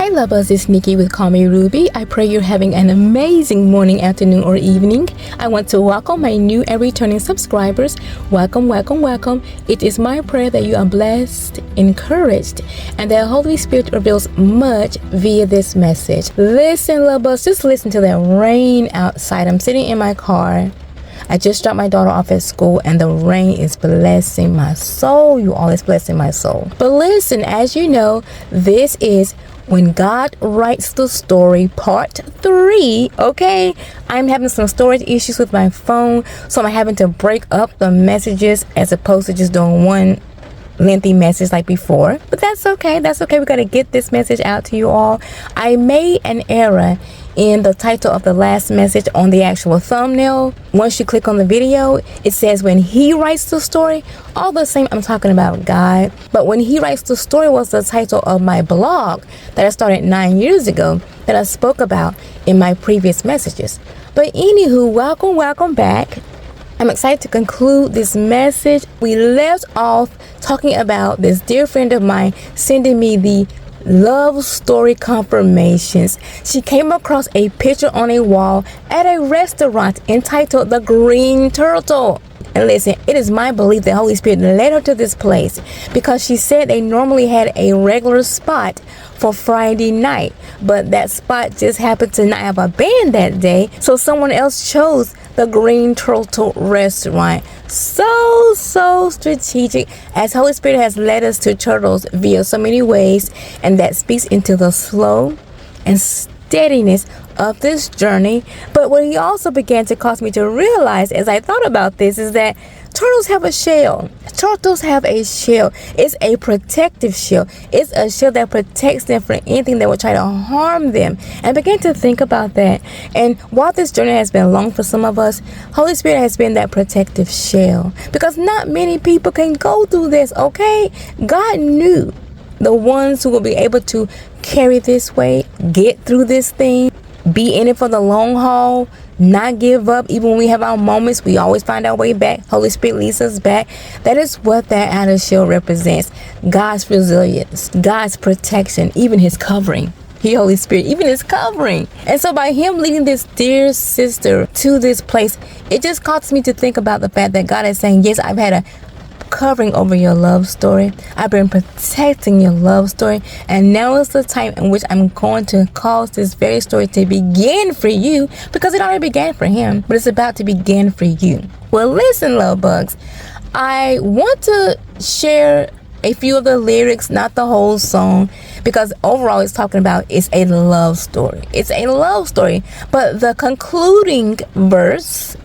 Hey lovers, it's Nikki with Callmerubie. I pray you're having an amazing morning, afternoon, or evening. I want to welcome my new and returning subscribers. Welcome, welcome, welcome. It is my prayer that you are blessed, encouraged, and that Holy Spirit reveals much via this message. Listen, lovers, just listen to that rain outside. I'm sitting in my car. I just dropped my daughter off at school and the rain is blessing my soul. You all, is blessing my soul. But listen, as you know, this is When God Writes the Story Part 3, okay? I'm having some storage issues with my phone, so I'm having to break up the messages as opposed to just doing one lengthy message like before. But that's okay. That's okay. We got to get this message out to you all. I made an error in the title of the last message on the actual thumbnail. Once you click on the video, it says when he writes the story. All the same, I'm talking about God, but when he writes the story was the title of my blog that I started 9 years ago that I spoke about in my previous messages. But anywho, welcome back. I'm excited to conclude this message. We left off talking about this dear friend of mine sending me the love story confirmations. She came across a picture on a wall at a restaurant entitled The Green Turtle. And listen, it is my belief that Holy Spirit led her to this place because she said they normally had a regular spot for Friday night, but that spot just happened to not have a band that day, so someone else chose the Green Turtle restaurant. So strategic, as Holy Spirit has led us to turtles via so many ways, and that speaks into the slow and steadiness of this journey. But what he also began to cause me to realize as I thought about this is that turtles have a shell. Turtles have a shell. It's a protective shell. It's a shell that protects them from anything that would try to harm them. And I began to think about that. And while this journey has been long for some of us, Holy Spirit has been that protective shell. Because not many people can go through this, okay? God knew the ones who will be able to carry this weight, get through this thing, be in it for the long haul, not give up. Even when we have our moments, we always find our way back. Holy Spirit leads us back. That is what that outer shell represents. God's resilience, God's protection, even his covering. Holy Spirit, even his covering. And so by him leading this dear sister to this place, it just causes me to think about the fact that God is saying, yes, I've had a covering over your love story. I've been protecting your love story, and now is the time in which I'm going to cause this very story to begin for you, because it already began for him, but it's about to begin for you. Well, listen, love bugs, I want to share a few of the lyrics, not the whole song, because overall it's talking about it's a love story. It's a love story, but the concluding verse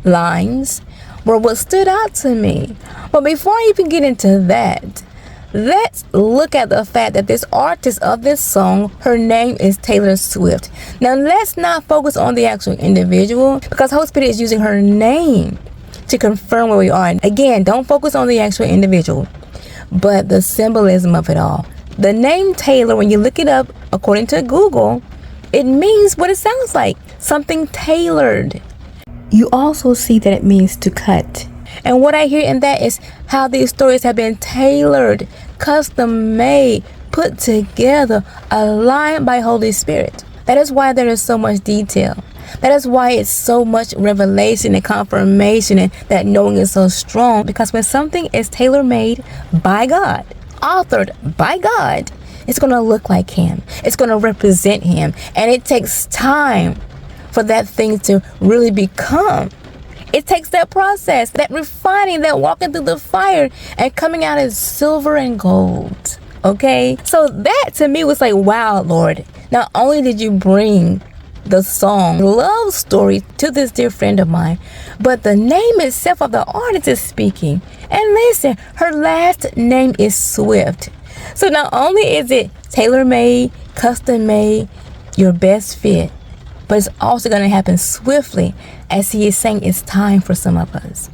lines were what stood out to me. But before I even get into that, let's look at the fact that this artist of this song, her name is Taylor Swift. Now let's not focus on the actual individual, because Holy Spirit is using her name to confirm where we are. And again, don't focus on the actual individual, but the symbolism of it all. The name Taylor, when you look it up according to Google, it means what it sounds like, something tailored. You also see that it means to cut. And what I hear in that is how these stories have been tailored, custom made, put together, aligned by Holy Spirit. That is why there is so much detail. That is why it's so much revelation and confirmation, and that knowing is so strong. Because when something is tailor-made by God, authored by God, it's going to look like him. It's going to represent him. And it takes time for that thing to really become. It takes that process, that refining, that walking through the fire and coming out as silver and gold. Okay? So that to me was like, wow, Lord, not only did you bring the song love story to this dear friend of mine, but the name itself of the artist is speaking. And listen, her last name is Swift. So not only is it tailor-made, custom-made, your best fit, but it's also going to happen swiftly, as he is saying it's time for some of us.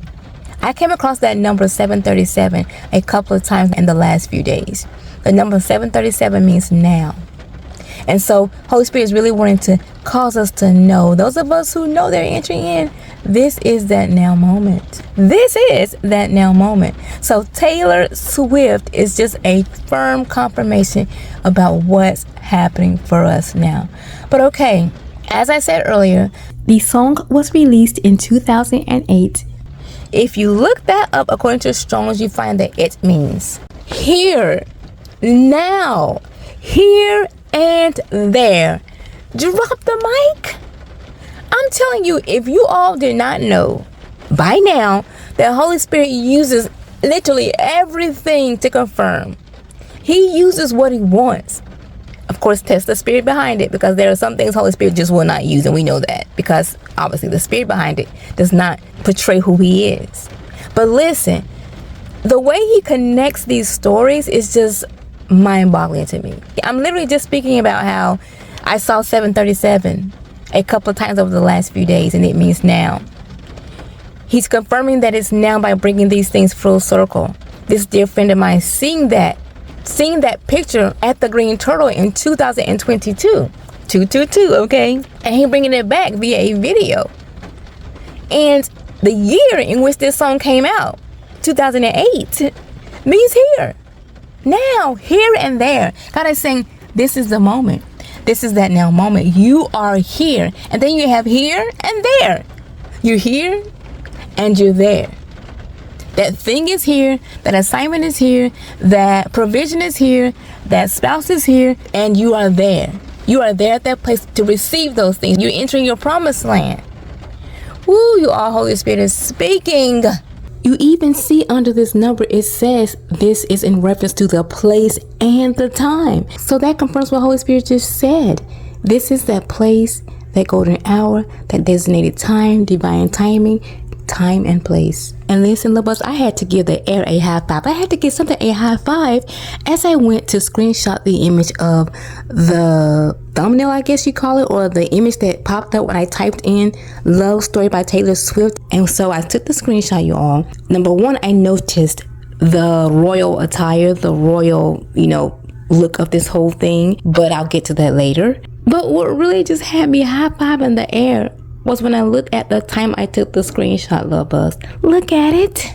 I came across that number 737 a couple of times in the last few days. The number 737 means now. And so Holy Spirit is really wanting to cause us to know, those of us who know they're entering in, This is that now moment. This is that now moment. So Taylor Swift is just a firm confirmation about what's happening for us now. But okay, as I said earlier, the song was released in 2008. If you look that up according to Strong's, you find that it means here, now, here and there. Drop the mic. I'm telling you, if you all did not know by now, the Holy Spirit uses literally everything to confirm. He uses what he wants. Of course, test the spirit behind it, because there are some things Holy Spirit just will not use, and we know that because obviously the spirit behind it does not portray who he is. But listen, the way he connects these stories is just mind-boggling to me. I'm literally just speaking about how I saw 737 a couple of times over the last few days, and it means now. He's confirming that it's now by bringing these things full circle. This dear friend of mine seeing that picture at the Green Turtle in 2022, 222, okay? And he bringing it back via a video. And the year in which this song came out, 2008, means here, now, here and there. God is saying, this is the moment. This is that now moment. You are here. And then you have here and there. You're here and you're there. That thing is here, that assignment is here, that provision is here, that spouse is here, and you are there. You are there at that place to receive those things. You're entering your promised land. Woo, you all, Holy Spirit is speaking. You even see under this number, it says this is in reference to the place and the time. So that confirms what Holy Spirit just said. This is that place, that golden hour, that designated time, divine timing, time and place. And listen, loved ones, I had to give the air a high five. I had to give something a high five as I went to screenshot the image of the thumbnail, I guess you call it, or the image that popped up when I typed in Love Story by Taylor Swift. And so I took the screenshot, you all. Number one, I noticed the royal attire, the royal, look of this whole thing, but I'll get to that later. But what really just had me high five in the air was when I looked at the time I took the screenshot, love bugs. Look at it.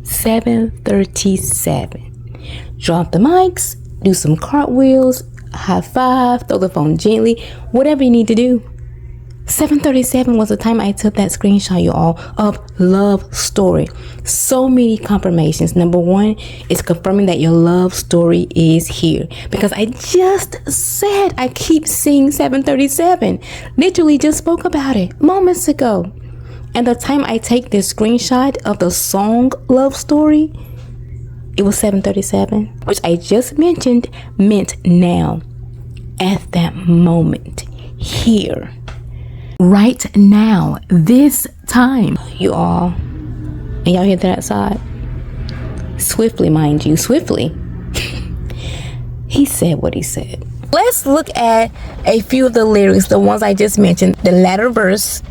7:37. Drop the mics, do some cartwheels, high five, throw the phone gently, whatever you need to do. 7:37 was the time I took that screenshot, you all, of Love Story. So many confirmations. Number one is confirming that your love story is here, because I just said I keep seeing 7:37. Literally just spoke about it moments ago. And the time I take this screenshot of the song Love Story, it was 7:37, which I just mentioned meant now, at that moment, here. Right now, this time, you all. And y'all hear that outside? Swiftly, mind you, swiftly. He said what he said. Let's look at a few of the lyrics, the ones I just mentioned, the latter verse,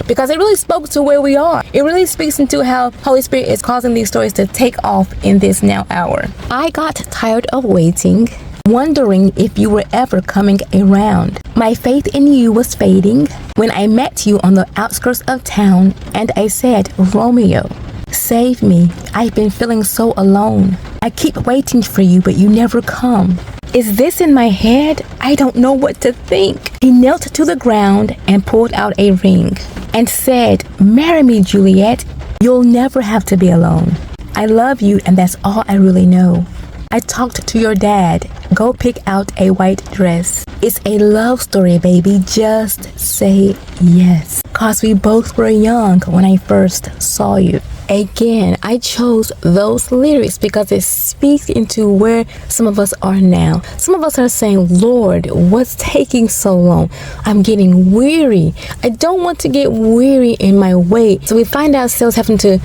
because it really spoke to where we are. It really speaks into how Holy Spirit is causing these stories to take off in this now hour. I got tired of waiting, wondering if you were ever coming around. My faith in you was fading when I met you on the outskirts of town, and I said, Romeo, save me. I've been feeling so alone. I keep waiting for you, but you never come. Is this in my head? I don't know what to think. He knelt to the ground and pulled out a ring and said, marry me, Juliet. You'll never have to be alone. I love you, and that's all I really know. I talked to your dad. Go pick out a white dress. It's a love story, baby. Just say yes. Cause we both were young when I first saw you. Again, I chose those lyrics because it speaks into where some of us are now. Some of us are saying, Lord, what's taking so long? I'm getting weary. I don't want to get weary in my wait. So we find ourselves having to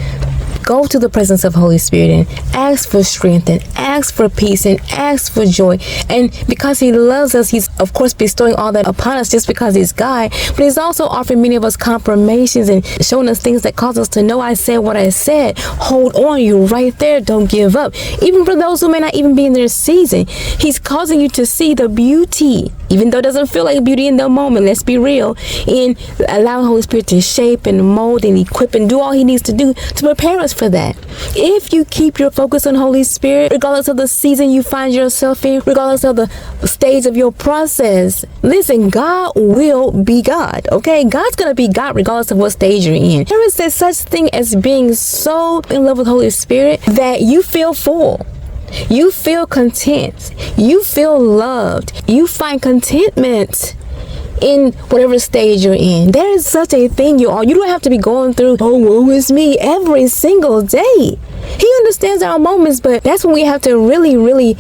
go to the presence of Holy Spirit and ask for strength and ask for peace and ask for joy. And because he loves us, he's of course bestowing all that upon us just because he's God, but he's also offering many of us confirmations and showing us things that cause us to know I said what I said. Hold on, you're right there. Don't give up. Even for those who may not even be in their season, he's causing you to see the beauty even though it doesn't feel like beauty in the moment, let's be real, and allow the Holy Spirit to shape and mold and equip and do all he needs to do to prepare us for that. If you keep your focus on Holy Spirit, regardless of the season you find yourself in, regardless of the stage of your process, listen, God will be God, okay? God's gonna be God regardless of what stage you're in. There is such thing as being so in love with Holy Spirit that you feel full. You feel content. You feel loved. You find contentment in whatever stage you're in. There is such a thing, you all. You don't have to be going through, oh, woe is me, every single day. He understands our moments, but that's when we have to really, really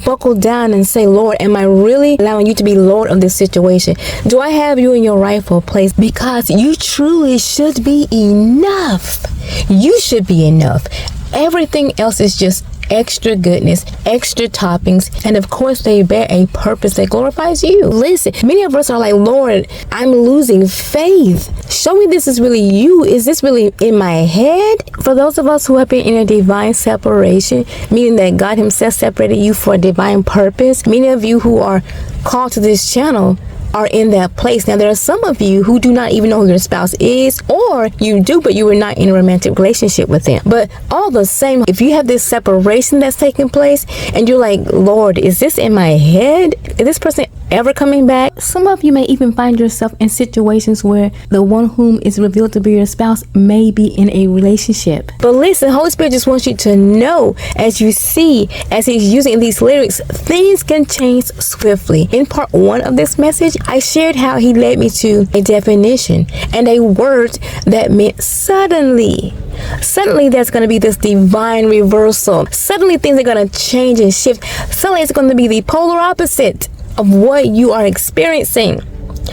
buckle down and say, Lord, am I really allowing you to be Lord of this situation? Do I have you in your rightful place? Because you truly should be enough. You should be enough. Everything else is just extra goodness, extra toppings, and of course they bear a purpose that glorifies you. Listen, many of us are like, Lord, I'm losing faith. Show me this is really you. Is this really in my head? For those of us who have been in a divine separation, meaning that God himself separated you for a divine purpose, many of you who are called to this channel are in that place. Now, there are some of you who do not even know who your spouse is, or you do, but you were not in a romantic relationship with them. But all the same, if you have this separation that's taking place and you're like, Lord, is this in my head? Is this person ever coming back? Some of you may even find yourself in situations where the one whom is revealed to be your spouse may be in a relationship. But listen, Holy Spirit just wants you to know, as you see, as he's using these lyrics, things can change swiftly. In part 1 of this message, I shared how he led me to a definition and a word that meant suddenly. Suddenly there's going to be this divine reversal. Suddenly things are going to change and shift. Suddenly it's going to be the polar opposite of what you are experiencing,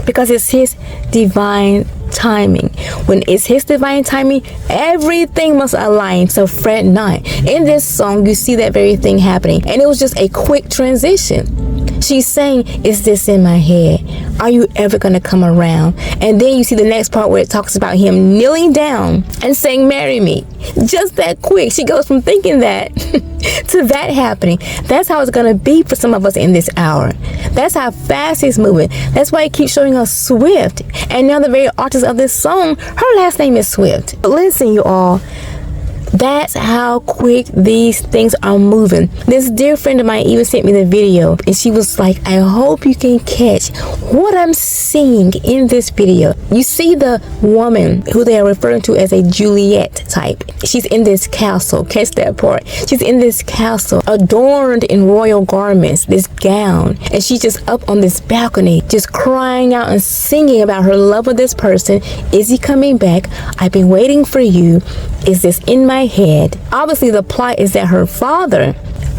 because it's his divine timing. When it's his divine timing, everything must align, so fret not. In this song, you see that very thing happening, and it was just a quick transition. She's saying, is this in my head? Are you ever going to come around? And then you see the next part where it talks about him kneeling down and saying, marry me. Just that quick. She goes from thinking that to that happening. That's how it's going to be for some of us in this hour. That's how fast he's moving. That's why he keeps showing us Swift. And now the very artist of this song, her last name is Swift. But listen, you all, that's how quick these things are moving. This dear friend of mine even sent me the video, and she was like, I hope you can catch what I'm seeing in this video. You see the woman who they are referring to as a Juliet type. She's in this castle. Catch that part. She's in this castle, adorned in royal garments, this gown, and she's just up on this balcony, just crying out and singing about her love with this person. Is he coming back? I've been waiting for you. Is this in my head? Obviously, the plot is that her father,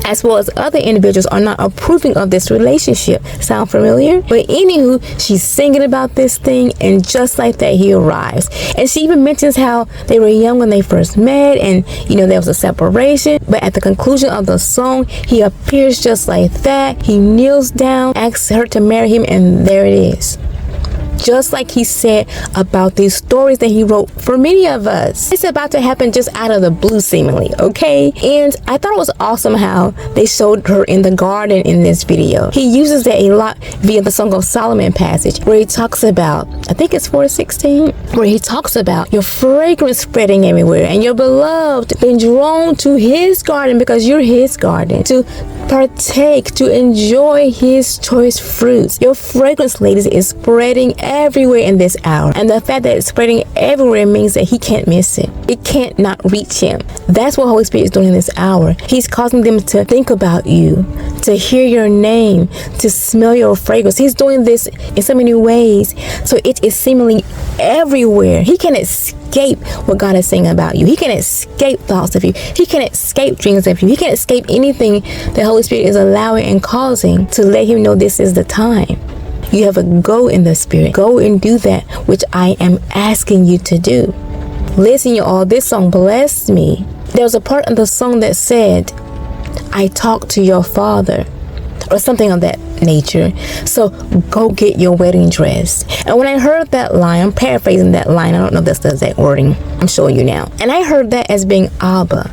as well as other individuals, are not approving of this relationship. Sound familiar? But anywho, she's singing about this thing, and just like that, he arrives. And she even mentions how they were young when they first met, and there was a separation. But at the conclusion of the song, he appears just like that. He kneels down, asks her to marry him, and there it is. Just like he said about these stories that he wrote for many of us. It's about to happen just out of the blue, seemingly, okay? And I thought it was awesome how they showed her in the garden in this video. He uses that a lot via the Song of Solomon passage, where he talks about, I think it's 4:16, where he talks about your fragrance spreading everywhere and your beloved being drawn to his garden because you're his garden, to partake, to enjoy his choice fruits. Your fragrance, ladies, is spreading everywhere in this hour, and the fact that it's spreading everywhere means that he can't miss it. It can't not reach him. That's what Holy Spirit is doing in this hour. He's causing them to think about you, to hear your name, to smell your fragrance. He's doing this in so many ways, so it is seemingly everywhere. He can escape what God is saying about you. He can escape thoughts of you. He can escape dreams of you. He can escape anything that Holy Spirit is allowing and causing to let him know this is the time. You have a go in the Spirit. Go and do that which I am asking you to do. Listen, you all, this song blessed me. There was a part of the song that said, I talked to your father, or something of that nature. So go get your wedding dress. And when I heard that line, I'm paraphrasing that line. I don't know if that's the exact wording. I'm showing you now. And I heard that as being Abba.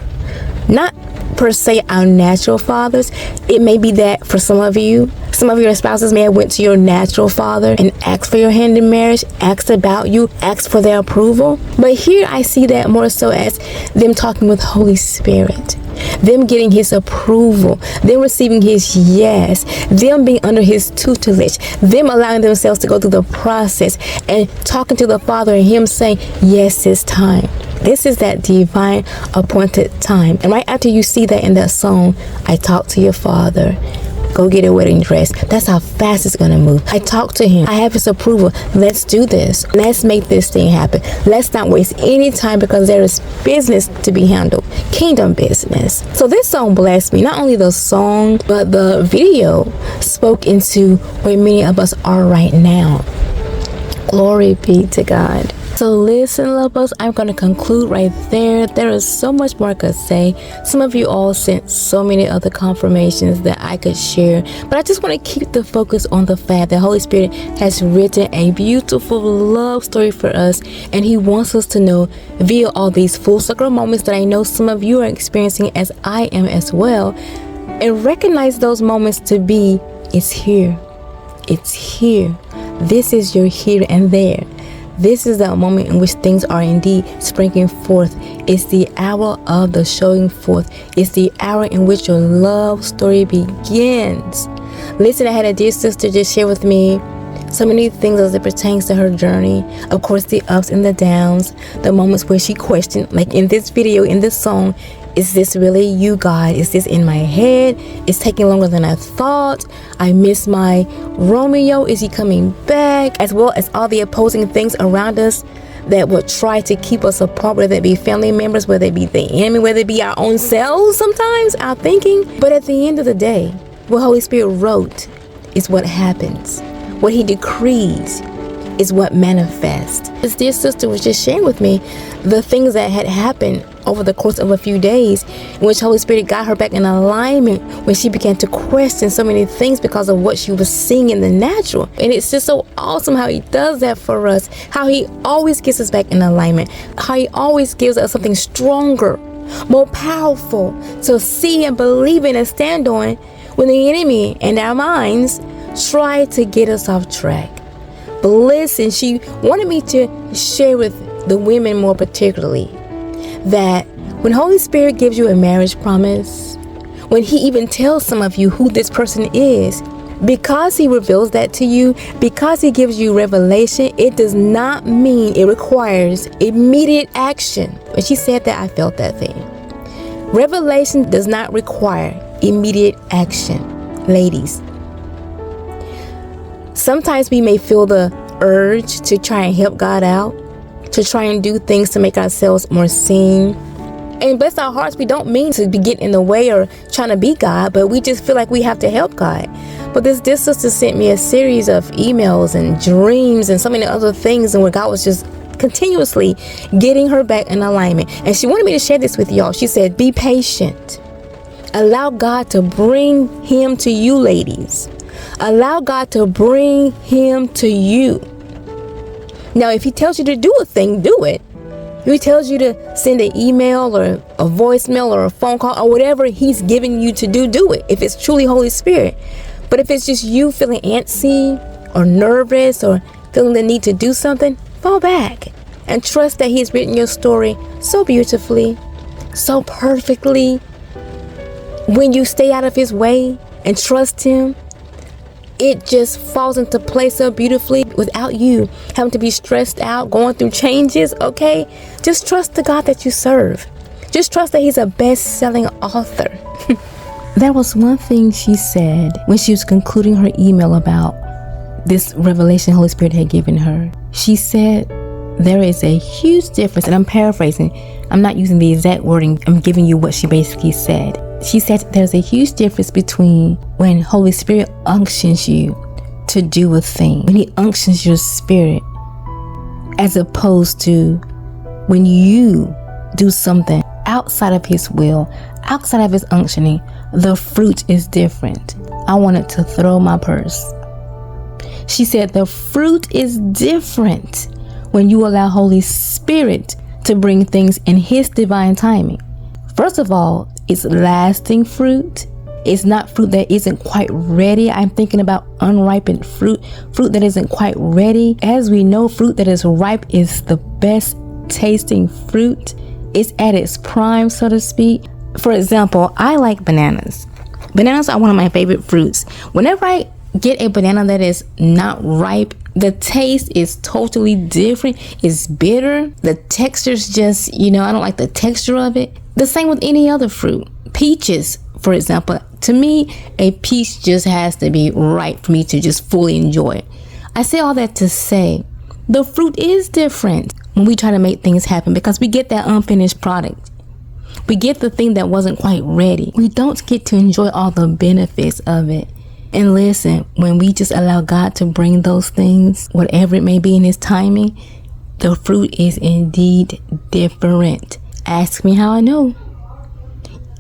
Not per se our natural fathers. It may be that for some of you. Some of your spouses may have went to your natural father and asked for your hand in marriage, asked about you, asked for their approval. But here I see that more so as them talking with Holy Spirit, them getting his approval, them receiving his yes, them being under his tutelage, them allowing themselves to go through the process and talking to the Father and him saying, yes, it's time. This is that divine appointed time. And right after you see that in that song, I talk to your Father, go get a wedding dress. That's how fast it's gonna move. I talk to him. I have his approval. Let's do this. Let's make this thing happen. Let's not waste any time because there is business to be handled. Kingdom business. So this song blessed me. Not only the song, but the video spoke into where many of us are right now. Glory be to God. So listen, love bugs, I'm going to conclude right there. There is so much more I could say. Some of you all sent so many other confirmations that I could share. But I just want to keep the focus on the fact that Holy Spirit has written a beautiful love story for us. And he wants us to know via all these full circle moments that I know some of you are experiencing as I am as well. And recognize those moments to be, it's here. It's here. This is your here and there. This is the moment in which things are indeed springing forth. It's the hour of the showing forth. It's the hour in which your love story begins. Listen, I had a dear sister just share with me so many things as it pertains to her journey. Of course, the ups and the downs, the moments where she questioned, like in this video, in this song, is this really you, God? Is this in my head? It's taking longer than I thought. I miss my Romeo. Is he coming back? As well as all the opposing things around us that would try to keep us apart, whether it be family members, whether it be the enemy, whether it be our own selves sometimes, our thinking. But at the end of the day, what Holy Spirit wrote is what happens. What he decrees is what manifests. This dear sister was just sharing with me the things that had happened over the course of a few days in which Holy Spirit got her back in alignment when she began to question so many things because of what she was seeing in the natural. And it's just so awesome how he does that for us, how he always gets us back in alignment, how he always gives us something stronger, more powerful to see and believe in and stand on when the enemy and our minds try to get us off track. But listen, she wanted me to share with the women more particularly that when Holy Spirit gives you a marriage promise, when he even tells some of you who this person is, because he reveals that to you, because he gives you revelation, it does not mean it requires immediate action. When she said that, I felt that thing. Revelation does not require immediate action. Ladies, sometimes we may feel the urge to try and help God out, to try and do things to make ourselves more seen. And bless our hearts, we don't mean to be getting in the way or trying to be God, but we just feel like we have to help God. But this sister sent me a series of emails and dreams and so many other things, and where God was just continuously getting her back in alignment. And she wanted me to share this with y'all. She said, be patient. Allow God to bring him to you, ladies. Allow God to bring him to you. Now, if he tells you to do a thing, do it. If he tells you to send an email or a voicemail or a phone call or whatever he's giving you to do, do it. If it's truly Holy Spirit. But if it's just you feeling antsy or nervous or feeling the need to do something, fall back and trust that he's written your story so beautifully, so perfectly. When you stay out of his way and trust him, it just falls into place so beautifully without you having to be stressed out, going through changes, okay? Just trust the God that you serve. Just trust that he's a best-selling author. That was one thing she said when she was concluding her email about this revelation Holy Spirit had given her. She said, there is a huge difference, and I'm paraphrasing. I'm not using the exact wording. I'm giving you what she basically said. She said there's a huge difference between when Holy Spirit unctions you to do a thing, when he unctions your spirit, as opposed to when you do something outside of his will, outside of his unctioning. The fruit is different. I wanted to throw my purse. She said the fruit is different when you allow Holy Spirit to bring things in his divine timing. First of all, it's lasting fruit. It's not fruit that isn't quite ready. I'm thinking about unripened fruit that isn't quite ready. As we know, fruit that is ripe is the best tasting fruit. It's at its prime, so to speak. For example, I like bananas. Bananas are one of my favorite fruits. Whenever I get a banana that is not ripe, the taste is totally different. It's bitter. The texture's just, I don't like the texture of it. The same with any other fruit. Peaches, for example. To me, a peach just has to be ripe for me to just fully enjoy it. I say all that to say, the fruit is different when we try to make things happen, because we get that unfinished product. We get the thing that wasn't quite ready. We don't get to enjoy all the benefits of it. And listen, when we just allow God to bring those things, whatever it may be in his timing, the fruit is indeed different. Ask me how I know.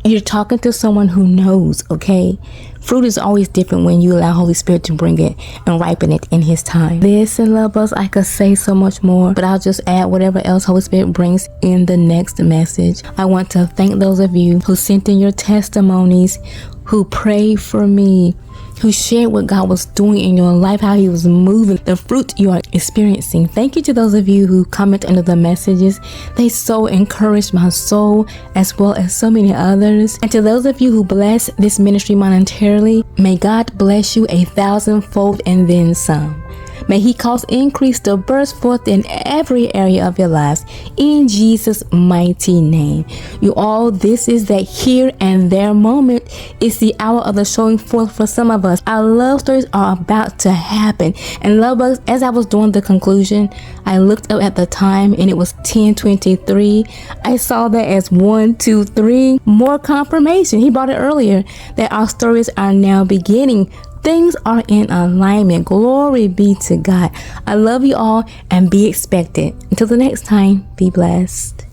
You're talking to someone who knows, okay? Fruit is always different when you allow Holy Spirit to bring it and ripen it in his time. Listen, love bugs, I could say so much more, but I'll just add whatever else Holy Spirit brings in the next message. I want to thank those of you who sent in your testimonies, who prayed for me, who shared what God was doing in your life, how he was moving, the fruit you are experiencing. Thank you to those of you who comment under the messages. They so encouraged my soul, as well as so many others. And to those of you who bless this ministry monetarily, may God bless you 1,000-fold and then some. May he cause increase to burst forth in every area of your lives, in Jesus' mighty name. You all, this is that here and there moment. It's the hour of the showing forth for some of us. Our love stories are about to happen. And love bugs, as I was doing the conclusion, I looked up at the time and it was 10:23. I saw that as 1, 2, 3. More confirmation. He brought it earlier that our stories are now beginning. Things are in alignment. Glory be to God. I love you all and be expectant. Until the next time, be blessed.